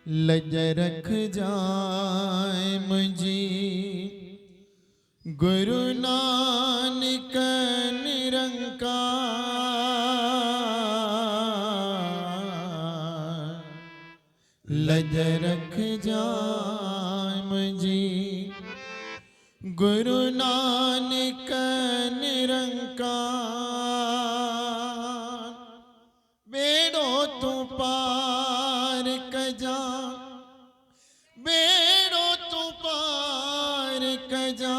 लज रख जाए मुझी गुरु नानक निरंकार। लज रख जाए मुझी गुरु नानक निरंकार। बेड़ो तू पार कजा, बेड़ो तू पार कजा,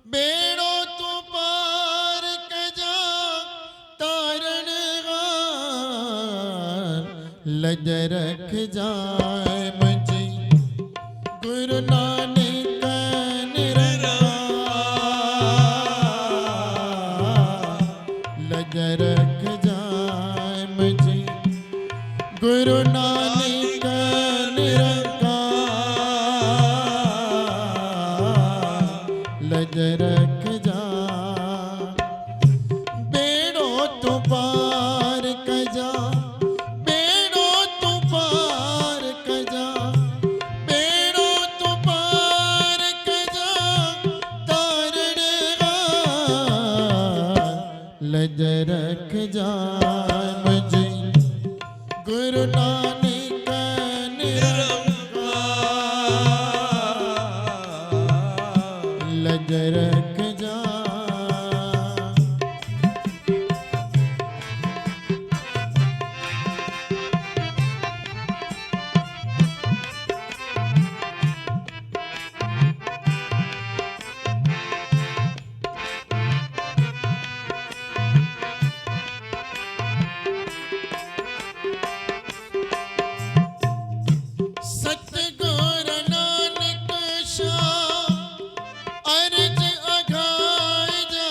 बेड़ो तू पार कजा तारण हार। लज रख जाए मुझी गुरु नानक निरंकार। लज रख जाए मुझी गुरु नानक निरंकार। लज रख जा बेड़ो तू पार कजा, बेड़ो तू पार कजा, बेड़ो तू पार कजा तारण हार। लज रख जा मुझे गुरु नानक निरंकार। लज रख जा सतगुर नानक शाह अर्ज अघाय जा।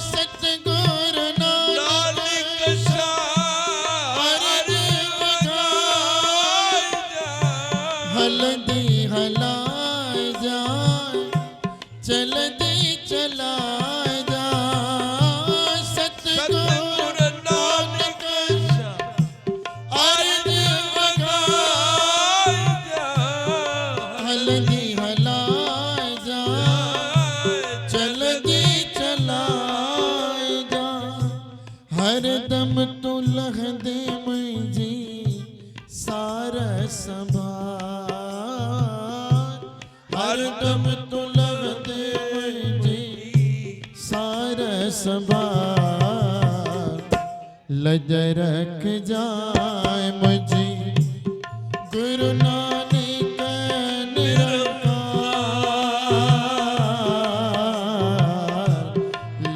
सतगुर नानक शाह अर्ज अघाय जा। हलदी हलाय जा चलदी चलाय जा। सतगुर नानक शाह अर्ज हलदी हलाय जा चलदी चलाय जा। हरदम तू लह दे मुझी सार संभार। हरदम तू लह दे मुझी सार संभार। लज रख जाए मुझी गुरु नानक निरंकार।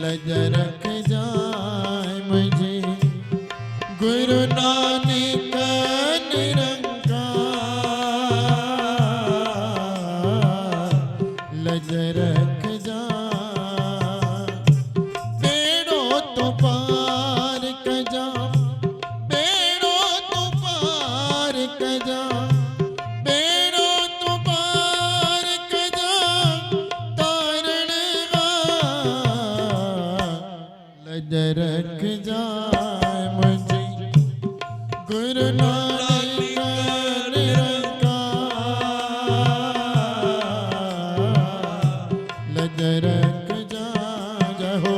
लज रख जाए मुझे गुरु नानक निरंकार। लज रख जा बेड़ो तो पार कजा, बेड़ो तो पार कजा, बेड़ो तो पार कजा तारण हार। लज रख जाए मुझे गुरु नानक निरंकार। लज रख जा जहो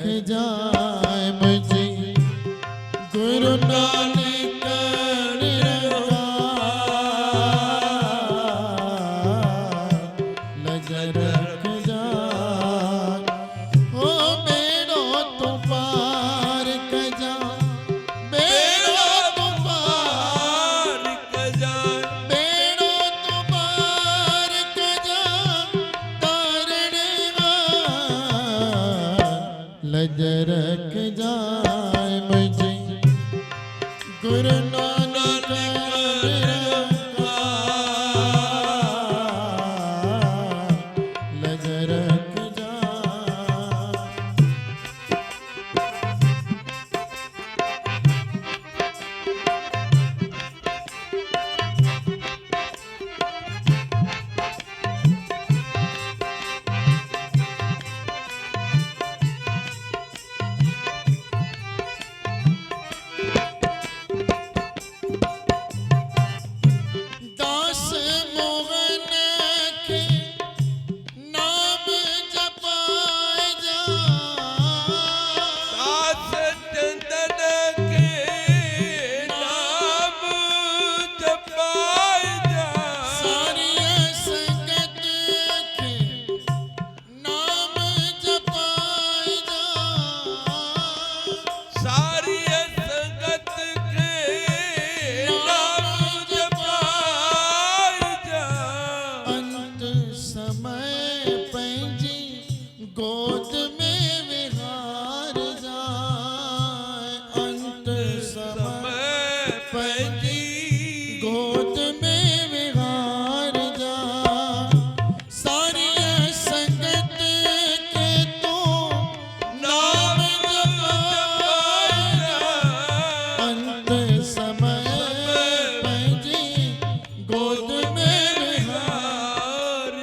रख जाए मुझे गुरु नानक लज रख जाए ओ बेड़ो तो पार कजा बेड़ो तो पार कजा बेड़ो तो पार कजा तारण लज रख जाए मुझे गुरु नानक लज रख जाए दास मोहन के नाम जपाए जा दास चंदन के नाम जपाए जा सारी संगत के नाम जपाए जा सारी संगत के नाम जपाए जा अंत समय पंजी गोद में विहार जाए अंत समय पंजी गोद में विहार जाए सारी संगत के तो नाम जपाए जा अंत समय पंजी गोद में विहार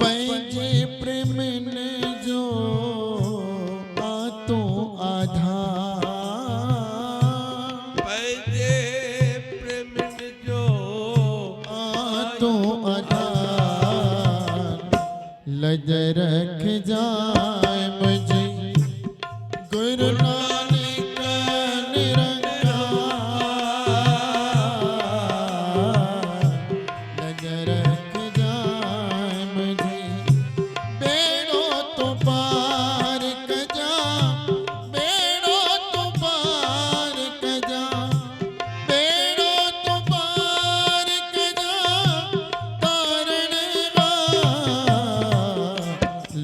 पंजे प्रेम ने जो आतो आधार पंजे प्रेम जो आतो आधार लज रख जाए मुझे गुरु नानक निरंकार लज रख जाए मुझे बेड़ो तो पार कजा बेड़ो तो पार कजा बेड़ो तो पार कजा तारण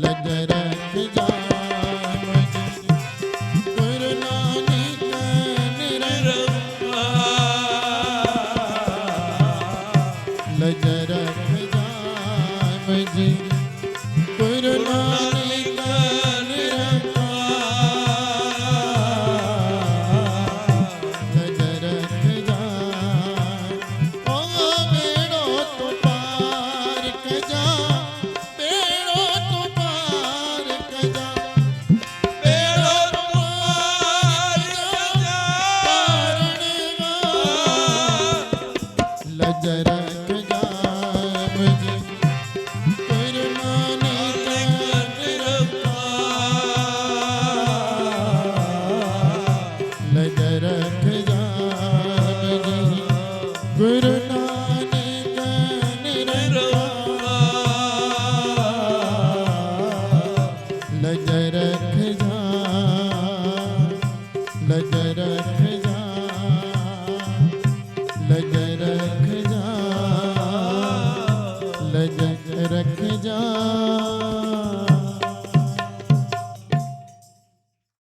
लज रख जाए मुझे गुरु नानक लज रख जाए मुझे गुरु नानक लज रख जाए ओ बेड़ो तो पार कजा बेड़ो तो पार कजा बेड़ो पार कजा लज रख जाए मुझे गुरु नानक लज रख जाए मुझे गुरु नानक लज रख जाए लज रख जाए लज रख जाए लज रख जाए